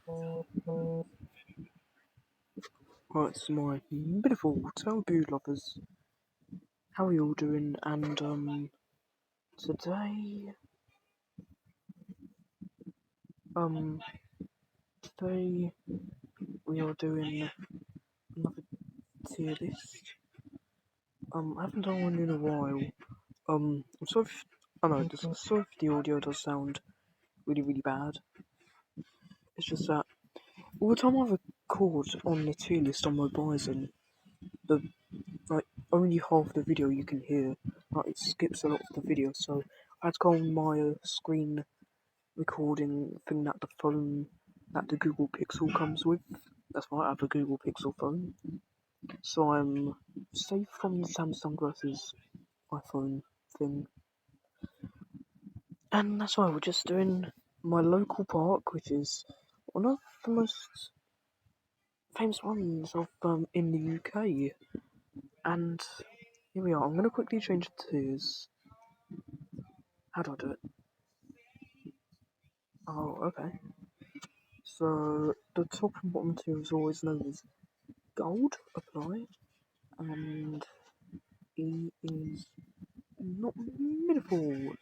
Right, it's my beautiful Tobu lovers. How are you all doing? And today, um, today we are doing another tier list. I haven't done one in a while. I'm sorry if, I know, sorry if the audio does sound really bad. It's just that all the time I record on the tier list on my Bison, the only half the video you can hear. It skips a lot of the video, so I had to go on my screen recording thing that the Google Pixel comes with. That's why I have a Google Pixel phone. So I'm safe from the Samsung versus iPhone thing. And that's why we're just doing my local park, which is one of the most famous ones of in the UK. And here we are. I'm gonna quickly change the tiers. How do I do it? Oh, okay. So the top and bottom tier is always known as gold. Apply. And he is not beautiful.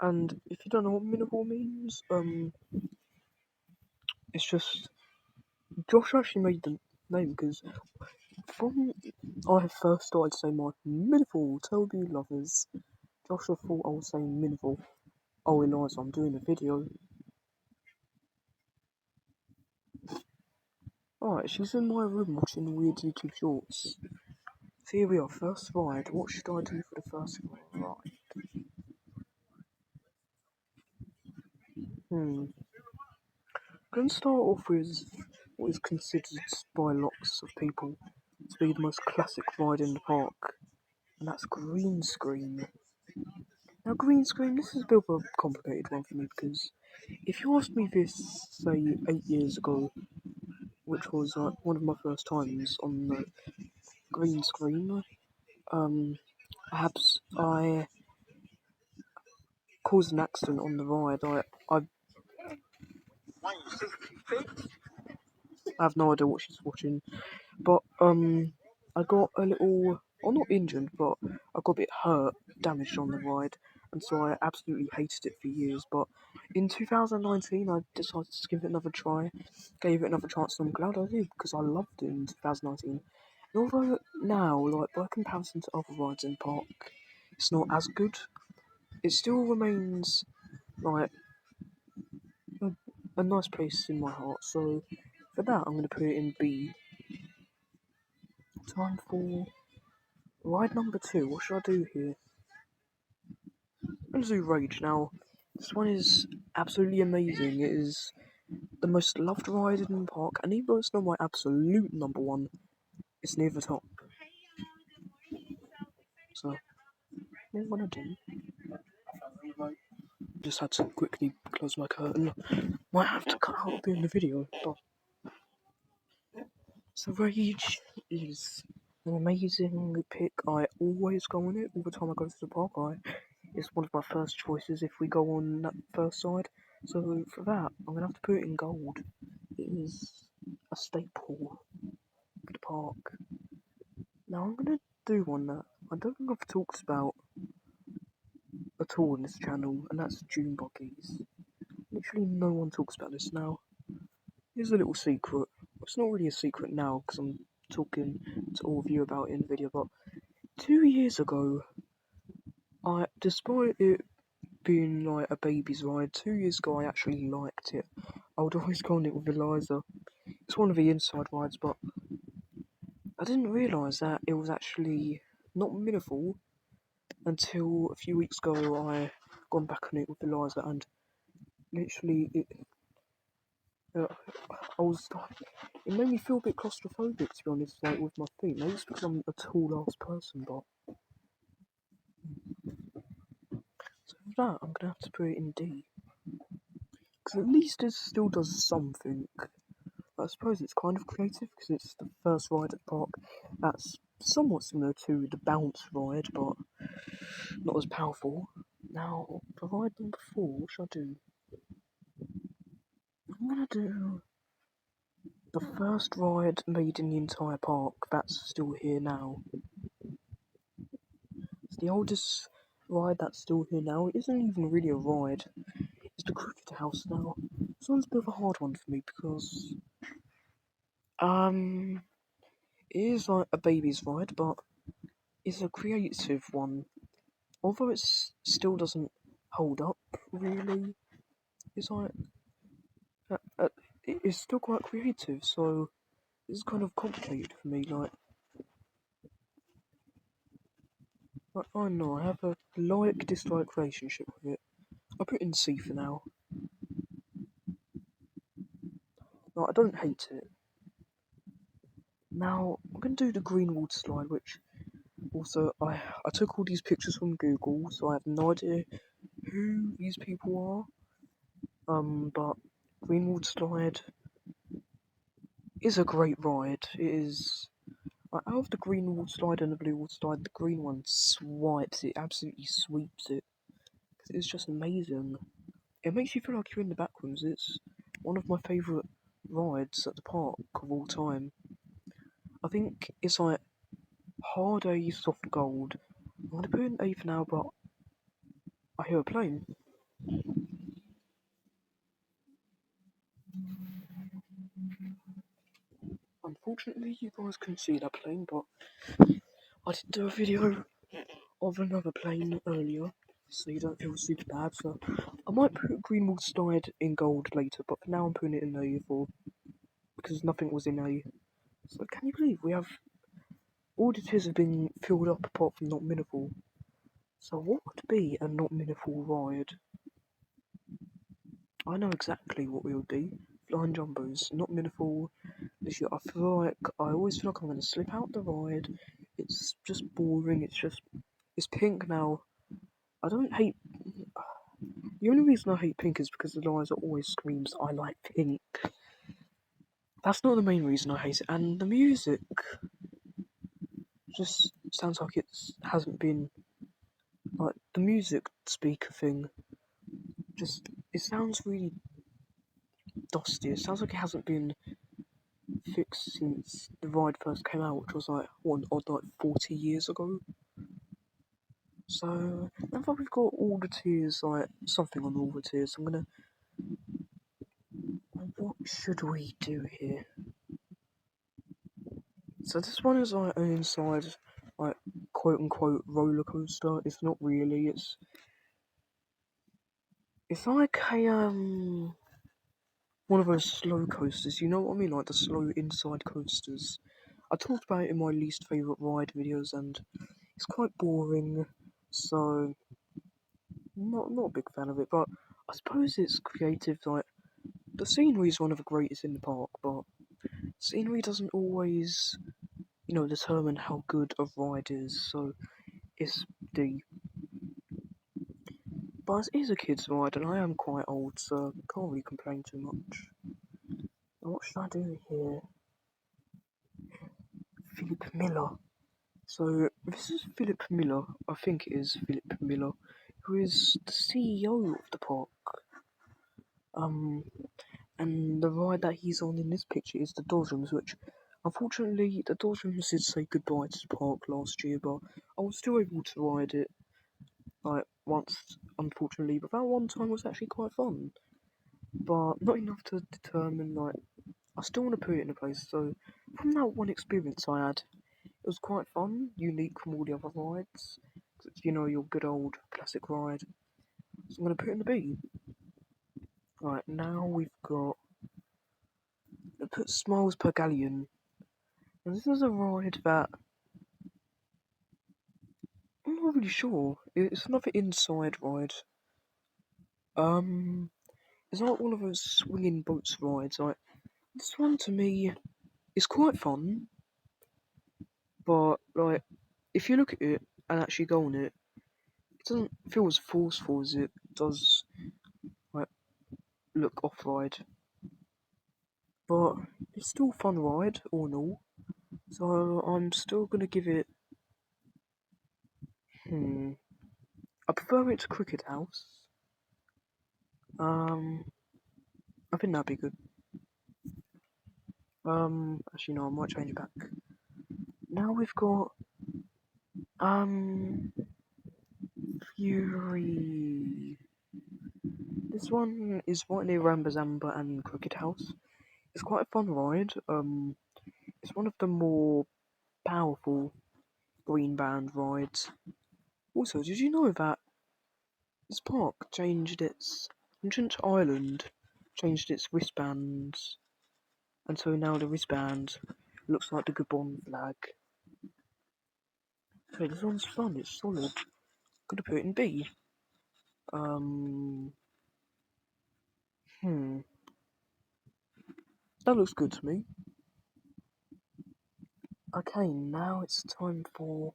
And if you don't know what minimal means, it's just Josh actually made the name because from I first started saying my minimal Toby lovers, Joshua thought I was saying minimal. Oh, Eliza, I'm doing a video. Alright, she's in my room watching weird YouTube shorts. So here we are, first ride. What should I do for the first ride? I'm going to start off with what is considered by lots of people to be the most classic ride in the park, and that's green screen. Now, green screen, this is a bit of a complicated one for me because if you asked me this, say, 8 years ago, which was one of my first times on the green screen, perhaps I caused an accident on the ride. I have no idea what she's watching, but I got a little, well, not injured, but I got a bit hurt, damaged on the ride, and so I absolutely hated it for years. But in 2019, I decided to give it another try, gave it another chance, and I'm glad I did because I loved it in 2019. And although now, like by comparison to other rides in the park, it's not as good, it still remains like a nice place in my heart. So for that, I'm going to put it in B. Time for ride number 2. What should I do here? I'm going to do Rage now. This one is absolutely amazing. It is the most loved ride in the park, and even though it's not my absolute number one, it's near the top. So, what I'm going to do, just had to quickly close my curtain. Might have to cut out a bit in the video, but so Rage is an amazing pick. I always go on it all the time I go to the park. It's one of my first choices if we go on that first side. So for that, I'm gonna have to put it in gold. It is a staple of the park. Now I'm gonna do one that I don't think I've talked about at all in this channel, and that's dune buggies. Literally no one talks about this now. Here's a little secret. It's not really a secret now because I'm talking to all of you about it in the video, but 2 years ago, despite it being like a baby's ride, 2 years ago I actually liked it. I would always go on it with Eliza. It's one of the inside rides, but I didn't realise that it was actually not minimal until a few weeks ago I gone back on it with Eliza, and literally uh, it made me feel a bit claustrophobic, to be honest, like with my feet. Maybe it's because I'm a tall ass person, but so for that I'm gonna have to put it in D. Because at least it still does something. I suppose it's kind of creative because it's the first ride at the park that's somewhat similar to the bounce ride, but not as powerful. Now, For ride number 4, what should I do? I'm gonna do the first ride made in the entire park that's still here now. It's the oldest ride that's still here now. It isn't even really a ride. It's the Cricket House now. This one's a bit of a hard one for me because it is like a baby's ride, but it's a creative one. Although it still doesn't hold up really. It's like it's still quite creative, so it's kind of complicated for me. I know I have a like-dislike relationship with it. I'll put it in C for now. I don't hate it. Now I'm gonna do the Greenwald slide, which also I took all these pictures from Google, so I have no idea who these people are. But Greenwald slide is a great ride. It is. Out of the Greenwald slide and the Bluewald slide, the green one swipes it, absolutely sweeps it. It's just amazing. It makes you feel like you're in the backrooms. It's one of my favourite rides at the park of all time. I think it's like hard A, soft gold. I'm gonna put it in A for now, but I hear a plane. Unfortunately, you guys couldn't see that plane, but I did do a video of another plane earlier, so you don't feel super bad. So I might put Greenwald slide in gold later, but for now I'm putting it in A for because nothing was in A. So can you believe we have all the tiers have been filled up apart from Not Minimal? So what would be a Not Minimal ride? I know exactly what we would do. Flying Jumbos, Not Minimal. This year, I always feel like I'm gonna slip out the ride. It's just boring. It's pink now. I don't hate. The only reason I hate pink is because the Liza always screams, "I like pink." That's not the main reason I hate it, and the music just sounds like it hasn't been like the music speaker thing. Just it sounds really dusty. It sounds like it hasn't been fixed since the ride first came out, which was like what, like 40 years ago. So now that we've got all the tiers, like something on all the tiers, I'm gonna. What should we do here? So this one is like an inside, like quote unquote roller coaster. It's not really. It's like a one of those slow coasters. You know what I mean? Like the slow inside coasters. I talked about it in my least favorite ride videos, and it's quite boring. So not a big fan of it. But I suppose it's creative. Like the scenery is one of the greatest in the park, but scenery doesn't always, determine how good a ride is. So it's D. But it is a kid's ride, and I am quite old, so I can't really complain too much. Now, what should I do here? Philip Miller. So this is Philip Miller. I think it is Philip Miller, who is the CEO of the park. Um, and the ride that he's on in this picture is the Dodgems, which unfortunately the Dodgems did say goodbye to the park last year, but I was still able to ride it like once, unfortunately. But that one time was actually quite fun, but not enough to determine like I still want to put it in a place. So from that one experience I had, it was quite fun, unique from all the other rides. It's, your good old classic ride. So I'm gonna put it in the B. Right now we've got put Smiles per Galleon. And this is a ride that I'm not really sure. It's another inside ride. It's not one of those swinging boats rides. Like this one to me is quite fun, but like if you look at it and actually go on it, it doesn't feel as forceful as it does like look off ride. But it's still a fun ride all in all. So I'm still gonna give it. I prefer it to Cricket House. I think that'd be good. Actually no, I might change it back. Now we've got Fury. This one is right near Rambazamba and Crooked House. It's quite a fun ride. It's one of the more powerful Green Band rides. Also, did you know that this park changed its entrance island, changed its wristbands, and so now the wristband looks like the Gabon flag. Hey, this one's fun. It's solid. Gonna put it in B. Um, hmm. That looks good to me. Okay, now it's time for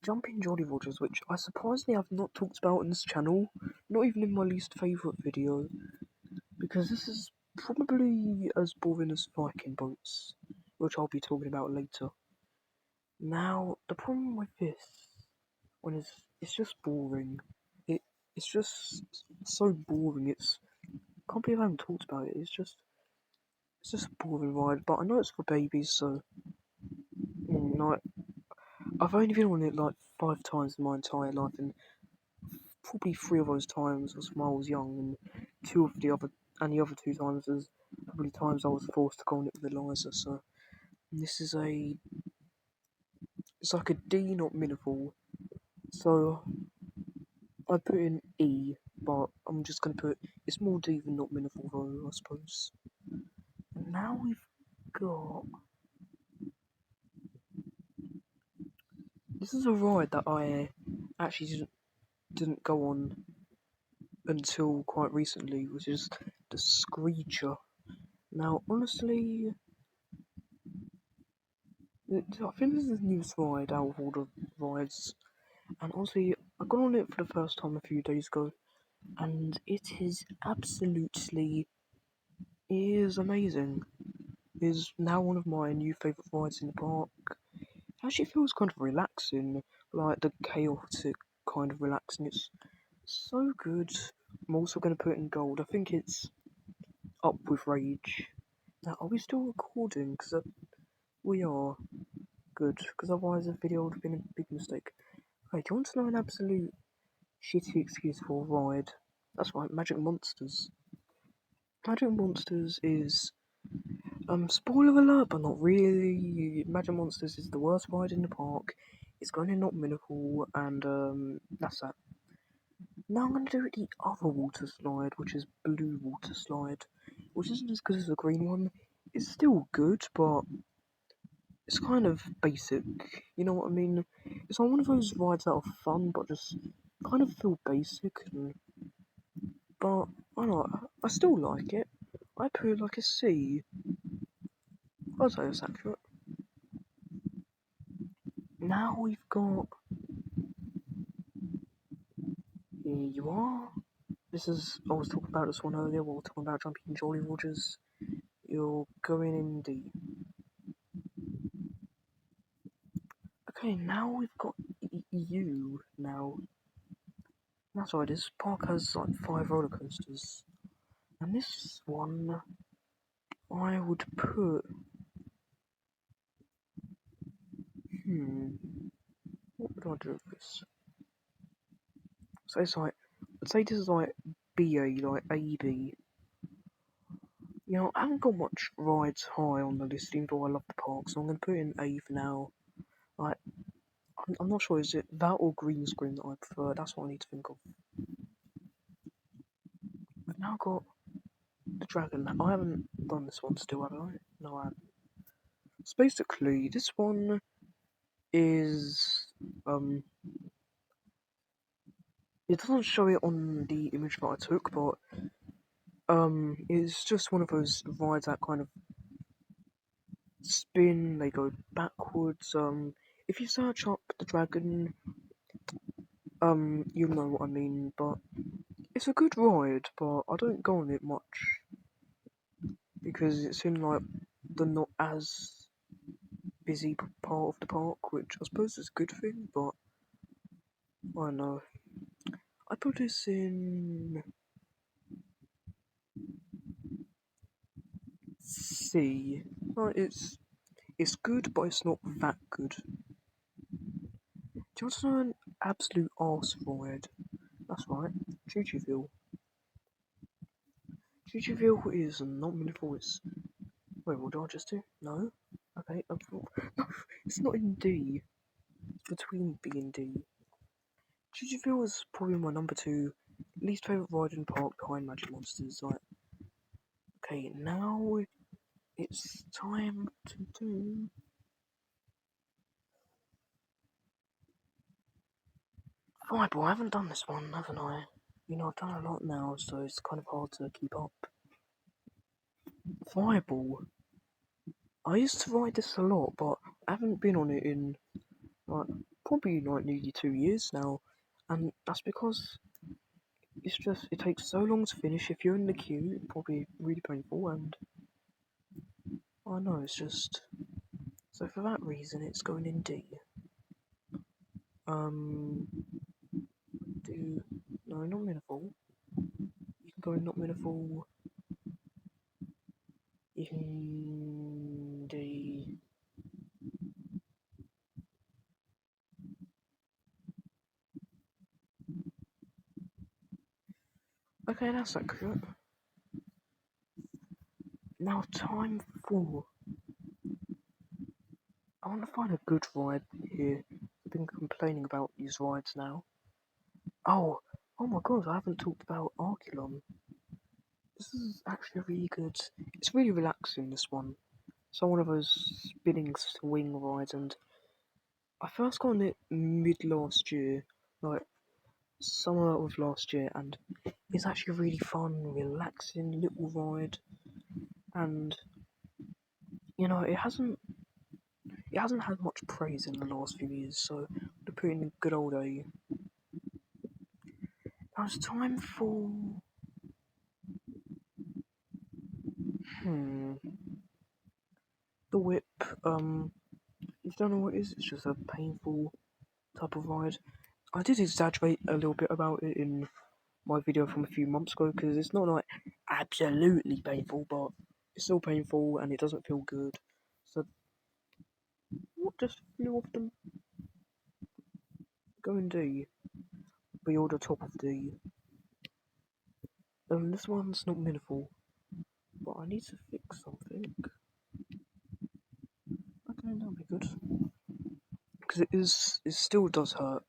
Jumping Jolly Rogers, which I surprisingly have not talked about in this channel, not even in my least favourite video, because this is probably as boring as Viking Boats, which I'll be talking about later. Now, the problem with this one is it's just boring. It's just so boring. Can't believe I haven't talked about it. It's just a boring ride, but I know it's for babies, so like I've only been on it like 5 times in my entire life, and probably 3 of those times was when I was young, and the other 2 times was probably times I was forced to go on it with Eliza. So this is it's like a D, not minimal. So I put in E, but I'm just gonna put it's more D than not minimal though, I suppose. And now we've got this is a ride that I actually didn't go on until quite recently, which is the Screecher. Now, honestly, I think this is the newest ride out of all the rides, and honestly, I got on it for the first time a few days ago, and it is amazing. It is now one of my new favourite rides in the park. It actually feels kind of relaxing, like the chaotic kind of relaxing. It's so good. I'm also going to put it in gold. I think it's up with Rage. Now, are we still recording? Because we are. Good, because otherwise the video would have been a big mistake. Okay, do you want to know an absolute shitty excuse for a ride? That's right, Magic Monsters. Magic Monsters is, spoiler alert, but not really. Magic Monsters is the worst ride in the park. It's going to not Miracle, and that's that. Now I'm going to do the other water slide, which is Blue Water Slide, which isn't as good as the green one. It's still good, but it's kind of basic. You know what I mean? It's like one of those rides that are fun, but just kind of feel basic. But I don't know, I still like it. I put it like a C. I'll say it's accurate. Now we've got. Here you are. This is. I was talking about this one earlier. We were talking about Jumping Jolly Rogers. You're going in D. Okay, now we've got you now. That's right, this park has like 5 roller coasters. And this one I would put. What would I do with this? So it's like. I'd say this is like BA, like AB. You know, I haven't got much rides high on the list, even though I love the park, so I'm going to put in A for now. Like, I'm not sure, is it that or green screen that I prefer? That's what I need to think of. We've now got the dragon. I haven't done this one still, have I? No, I haven't. So basically, this one is it doesn't show it on the image that I took, but it's just one of those rides that kind of spin, they go backwards. If you search up the dragon, you'll know what I mean. But it's a good ride, but I don't go on it much because it's in like the not as busy part of the park, which I suppose is a good thing. But I don't know. I put this in C. Like, it's good, but it's not that good. Do you want to know an absolute arsehole? That's right, Jujuville. Jujuville is not meaningful. It's wait, what did I just do? No. Okay, no, it's not in D. It's between B and D. Jujuville is probably my number 2 least favourite ride in park behind Magic Monsters. Like, okay, now it's time to do. Fireball. I haven't done this one, haven't I? You know, I've done a lot now, so it's kind of hard to keep up. Fireball. I used to ride this a lot, but I haven't been on it in like probably like nearly 2 years now, and that's because it takes so long to finish. If you're in the queue, it's probably really painful, and I know it's just so for that reason it's going in D. Do no, not Minifool. You can go in not Minifool. You can D. Okay, that's accurate. Now time for. I want to find a good ride here. I've been complaining about these rides now. Oh my god, I haven't talked about Arculon. This is actually a really good. It's really relaxing, this one. It's one of those spinning swing rides, and I first got on it mid last year, like summer of last year, and it's actually a really fun, relaxing little ride. And you know, it hasn't had much praise in the last few years, so to put in good old A. Now it's time for the whip. If you don't know what it is, it's just a painful type of ride. I did exaggerate a little bit about it in my video from a few months ago because it's not like absolutely painful, but it's still painful and it doesn't feel good. So what just flew off the go in D? Be all the top of D. This one's not meaningful, but I need to fix something. Okay, that'll be good. Because it still does hurt,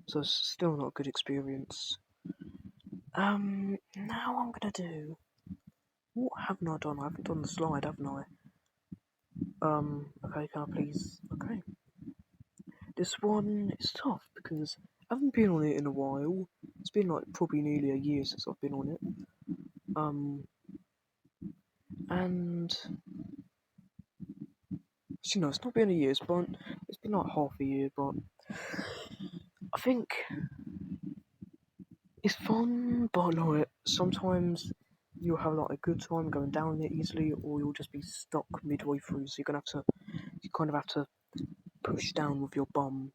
so it's still not a good experience. Now I'm gonna do. What haven't I done? I haven't done the slide, haven't I? Okay, can I please? Okay. This one is tough because I haven't been on it in a while. It's been like probably nearly a year since I've been on it. And you know, it's not been a year, it's been like half a year, but I think it's fun, but like sometimes you'll have like a good time going down it easily, or you'll just be stuck midway through, so you kind of have to push down with your bum.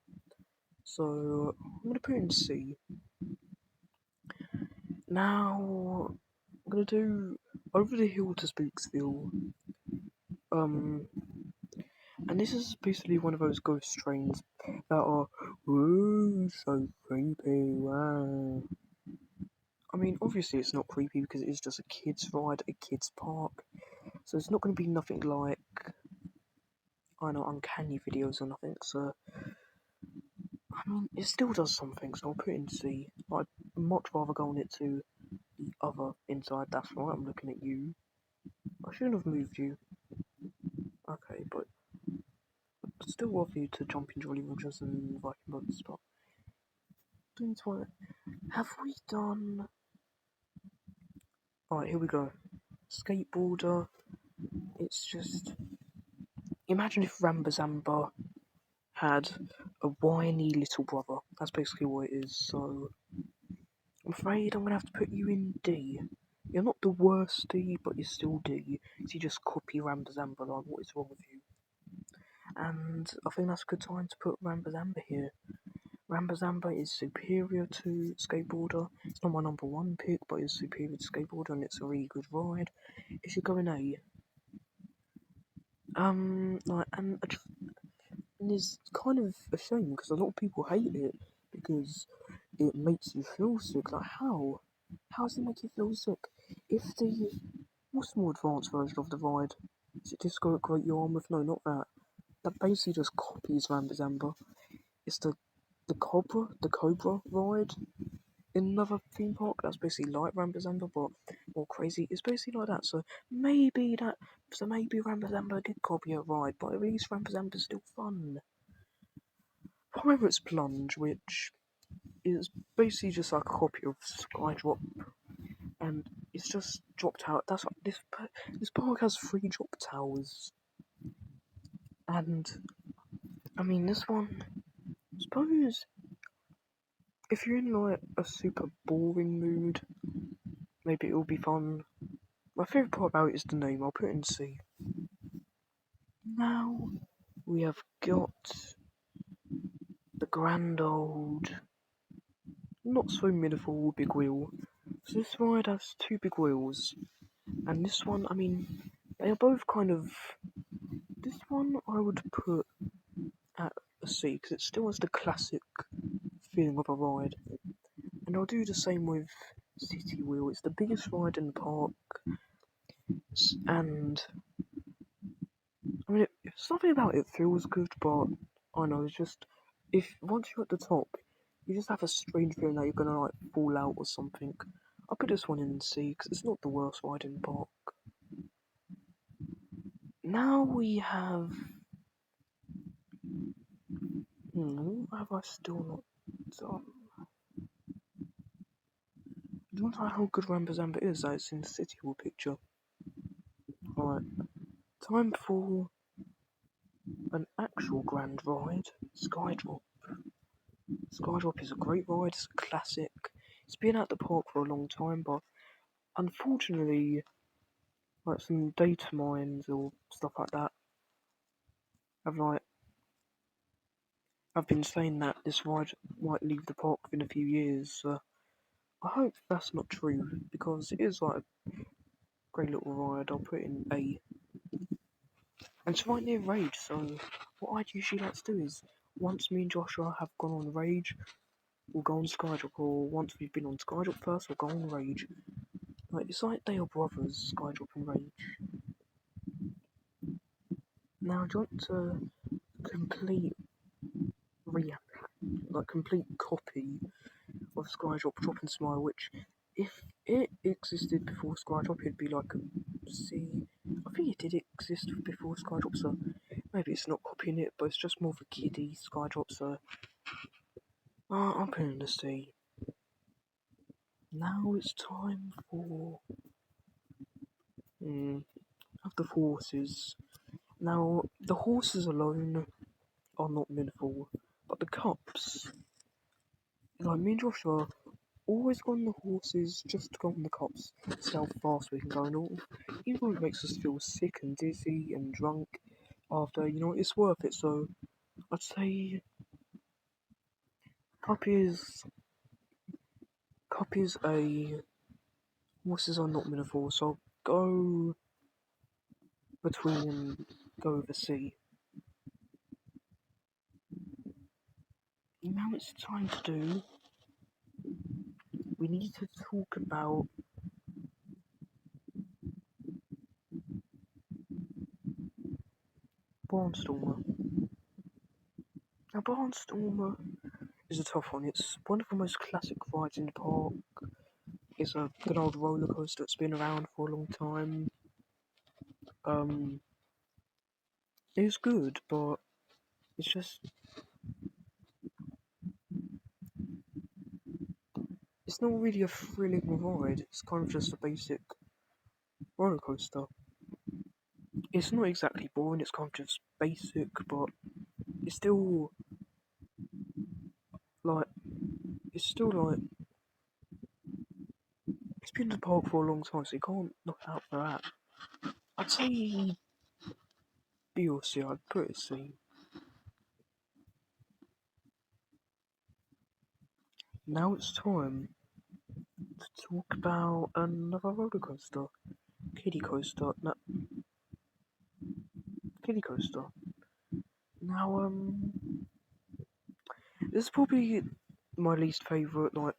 So I'm gonna put it in C. Now I'm gonna do Over the Hill to Spooksville. And this is basically one of those ghost trains that are ooh so creepy. Wow. I mean, obviously it's not creepy because it is just a kids ride, a kids park, so it's not going to be nothing like I know uncanny videos or nothing. So I mean, it still does something. So I'll put it in C. I'd much rather go on it to the other inside. That's right. I'm looking at you. I shouldn't have moved you. Okay, but I'd still love you to jump in Jolly Rogers and Viking Boats. But doing what? Have we done? Alright, here we go. Skateboarder. It's just imagine if Rambazamba had a whiny little brother. That's basically what it is. So I'm afraid I'm gonna have to put you in D. You're not the worst D, but you're still D. So you just copy Rambazamba. Like, what is wrong with you? And I think that's a good time to put Rambazamba here. Rambazamba is superior to Skateboarder. It's not my number one pick, but it's superior to Skateboarder and it's a really good ride. It should go in A. And it's kind of a shame because a lot of people hate it because it makes you feel sick. Like, how? How does it make you feel sick? If the What's the more advanced version of the ride? Is it Disco at Great Yarmouth? No, not that. That basically just copies Rambazamba. It's the Cobra ride in another theme park. That's basically like Rambazamba, but more crazy. It's basically like that. Maybe Rambazamba did copy a ride, but at least Rambazamba's still fun. Pirate's Plunge, which is basically just like a copy of Skydrop, and it's just dropped out. That's what this park has 3 drop towers, and I mean this one. I suppose if you're in like a super boring mood, maybe it'll be fun. My favourite part about it is the name. I'll put it in C. Now we have got the grand old, not so minimal big wheel. So this ride has 2 big wheels, and this one, I mean, they are both kind of. This one I would put at a C because it still has the classic feeling of a ride, and I'll do the same with City Wheel. It's the biggest ride in the park, and I mean, something about it feels good, but I know it's just if once you're at the top, you just have a strange feeling that you're gonna like fall out or something. I'll put this one in C because it's not the worst ride in the park. Now we have. What have I still not done? I don't know how good Rambazamba is that it's in the City Hall picture. Right, time for an actual grand ride, Skydrop. Skydrop is a great ride, it's a classic. It's been at the park for a long time, but unfortunately, like some data mines or stuff like that have I've been saying that this ride might leave the park within a few years. I hope that's not true because it is like a great little ride. I'll put it in A. And it's right near Rage, so what I'd usually like to do is once me and Joshua have gone on Rage, we'll go on Skydrop, or once we've been on Skydrop first, we'll go on Rage. Like, it's like they are brothers, Skydrop and Rage. Now, do you want to complete complete copy of Skydrop Drop and Smile, which if it existed before Skydrop, it'd be like a C. I think it did exist before Skydrop, so maybe it's not copying it, but it's just more of a kiddie Skydrop, so I'm putting the C. Now it's time for of the horses. Now the horses alone are not meaningful, but the cups. Like me and Joshua always go on the horses just to go on the cups, see how fast we can go and all. Even though it makes us feel sick and dizzy and drunk after, it's worth it. So I'd say cup is A, horses are not meaningful, so I'll go go with a C. Now it's time to do. We need to talk about Barnstormer. Now, Barnstormer is a tough one. It's one of the most classic rides in the park. It's a good old roller coaster that's been around for a long time. It's good, but it's just it's not really a thrilling ride. It's kind of just a basic roller coaster. It's not exactly boring. It's kind of just basic, but it's still like it's still like it's been in the park for a long time, so you can't knock it out for that. I'd say B or C. I'd put it C. now it's time to talk about another roller coaster. Kiddie coaster. No, kiddie coaster. Now, this is probably my least favourite, like,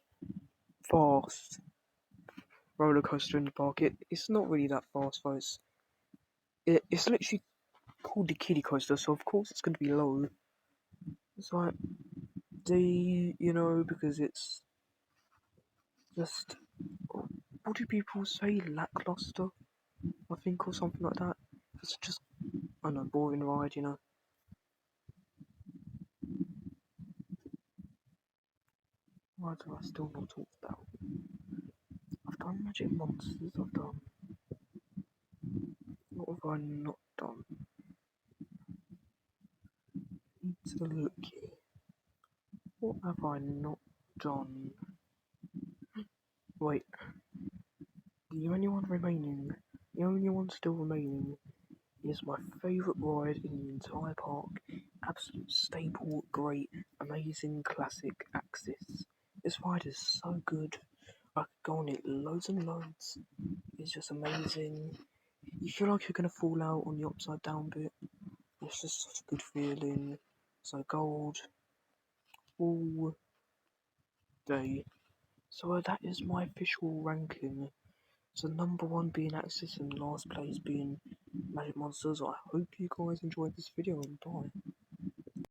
fast roller coaster in the park. It's not really that fast, though. It's literally called the kiddie coaster, so of course it's going to be low. It's like, because it's just, what do people say, lackluster, I think, or something like that. It's just, I don't know, boring ride. Why do I still not talk about? I've done Magic Monsters, I've done. What have I not done? Need to look here. What have I not done? Wait, the only one remaining, the only one still remaining is my favourite ride in the entire park. Absolute staple, great, amazing, classic Axis. This ride is so good. I could go on it loads and loads. It's just amazing. You feel like you're gonna fall out on the upside down bit. It's just such a good feeling. So gold all day. So that is my official ranking. So number one being Axis and last place being Magic Monsters. I hope you guys enjoyed this video and bye.